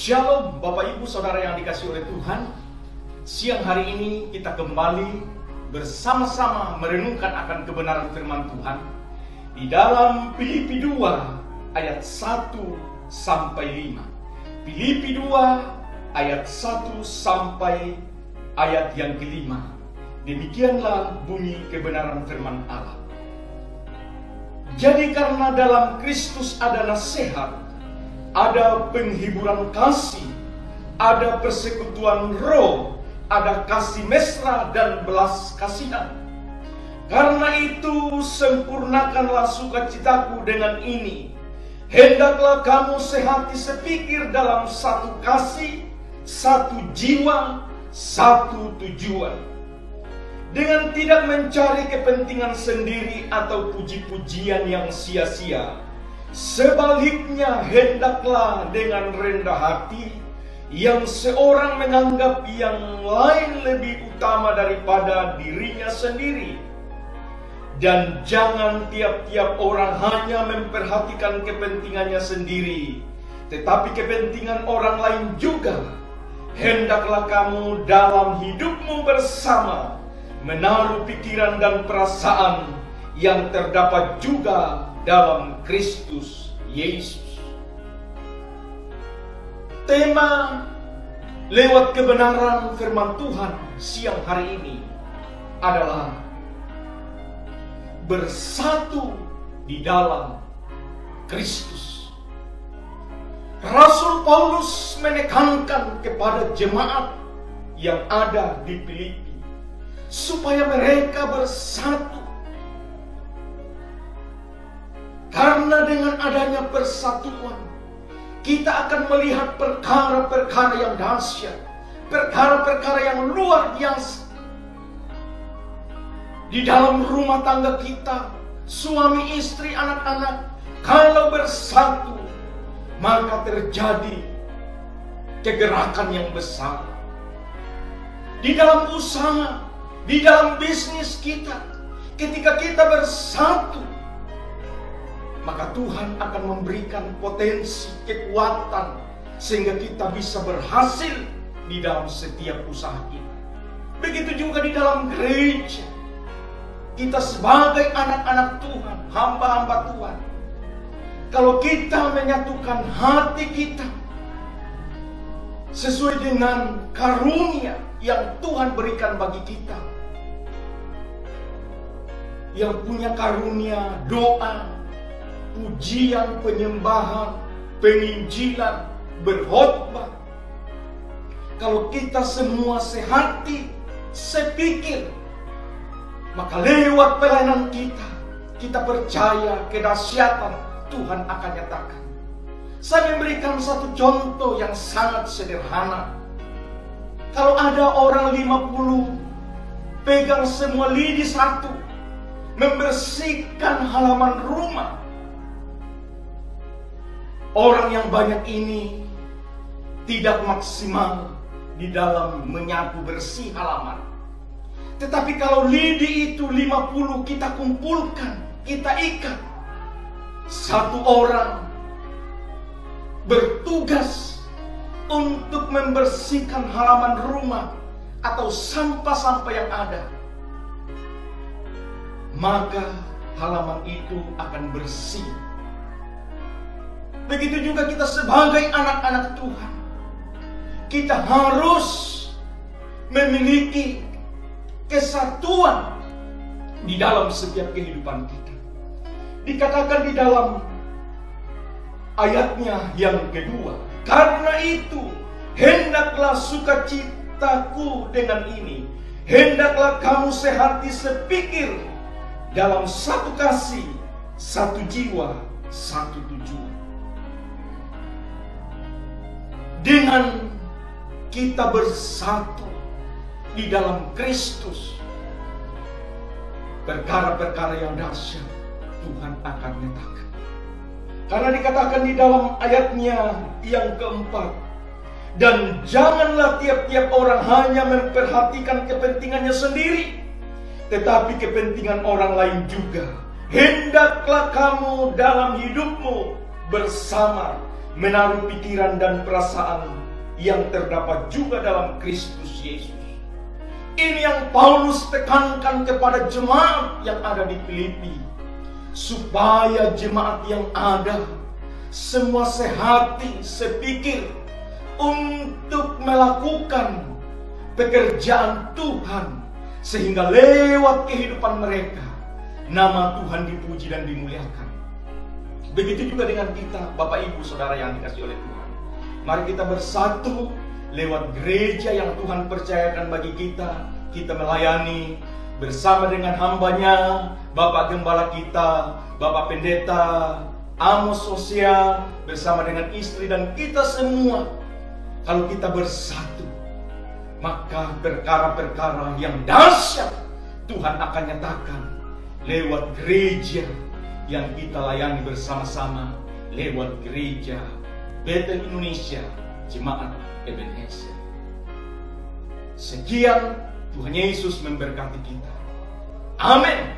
Shalom Bapak Ibu Saudara yang dikasihi oleh Tuhan. Siang hari ini kita kembali bersama-sama merenungkan akan kebenaran firman Tuhan di dalam Filipi 2 ayat 1 sampai 5. Filipi 2 ayat 1 sampai ayat yang kelima. Demikianlah bunyi kebenaran firman Allah. Jadi karena dalam Kristus ada nasihat, ada penghiburan kasih, ada persekutuan roh, ada kasih mesra dan belas kasihan. Karena itu sempurnakanlah sukacitaku dengan ini. Hendaklah kamu sehati sepikir dalam satu kasih, satu jiwa, satu tujuan. Dengan tidak mencari kepentingan sendiri atau puji-pujian yang sia-sia. Sebaliknya hendaklah dengan rendah hati, yang seorang menganggap yang lain lebih utama daripada dirinya sendiri. Dan jangan tiap-tiap orang hanya memperhatikan kepentingannya sendiri, tetapi kepentingan orang lain juga. Hendaklah kamu dalam hidupmu bersama menaruh pikiran dan perasaan yang terdapat juga dalam Kristus Yesus. Tema lewat kebenaran firman Tuhan siang hari ini adalah bersatu di dalam Kristus. Rasul Paulus menekankan kepada jemaat yang ada di Filipi supaya mereka bersatu. Karena dengan adanya persatuan, kita akan melihat perkara-perkara yang dahsyat, perkara-perkara yang luar biasa. Di dalam rumah tangga kita, suami, istri, anak-anak, kalau bersatu, maka terjadi kegerakan yang besar. Di dalam usaha, di dalam bisnis kita, ketika kita bersatu, maka Tuhan akan memberikan potensi, kekuatan, sehingga kita bisa berhasil di dalam setiap usaha kita. Begitu juga di dalam gereja. Kita sebagai anak-anak Tuhan, hamba-hamba Tuhan, kalau kita menyatukan hati kita sesuai dengan karunia yang Tuhan berikan bagi kita, yang punya karunia doa, pujian, penyembahan, penginjilan, berkhotbah. Kalau kita semua sehati, sepikir, maka lewat pelayanan kita percaya kedahsyatan Tuhan akan nyatakan. Saya memberikan satu contoh yang sangat sederhana. Kalau ada orang 50 pegang semua lidi satu, membersihkan halaman rumah, orang yang banyak ini tidak maksimal di dalam menyapu bersih halaman. Tetapi kalau lidi itu 50 kita kumpulkan, kita ikat, satu orang bertugas untuk membersihkan halaman rumah atau sampah-sampah yang ada, maka halaman itu akan bersih. Begitu juga kita sebagai anak-anak Tuhan. Kita harus memiliki kesatuan di dalam setiap kehidupan kita. Dikatakan di dalam ayatnya yang kedua, karena itu hendaklah sukacitaku dengan ini. Hendaklah kamu sehati sepikir dalam satu kasih, satu jiwa, satu tujuan. Dengan kita bersatu di dalam Kristus, perkara-perkara yang dahsyat Tuhan akan nyatakan. Karena dikatakan di dalam ayatnya yang keempat, dan janganlah tiap-tiap orang hanya memperhatikan kepentingannya sendiri, tetapi kepentingan orang lain juga. Hendaklah kamu dalam hidupmu bersama menaruh pikiran dan perasaan yang terdapat juga dalam Kristus Yesus. Ini yang Paulus tekankan kepada jemaat yang ada di Filipi, supaya jemaat yang ada semua sehati, sepikir untuk melakukan pekerjaan Tuhan, sehingga lewat kehidupan mereka nama Tuhan dipuji dan dimuliakan. Begitu juga dengan kita, Bapak Ibu Saudara yang dikasihi oleh Tuhan. Mari kita bersatu lewat gereja yang Tuhan percayakan bagi kita. Kita melayani bersama dengan hambanya, Bapak Gembala kita, Bapak Pendeta Amos Sosial, bersama dengan istri dan kita semua. Kalau kita bersatu, maka perkara-perkara yang dahsyat Tuhan akan nyatakan lewat gereja yang kita layani bersama-sama, lewat gereja Bethel Indonesia, Jemaat Ebenezer. Sekian, Tuhan Yesus memberkati kita. Amin.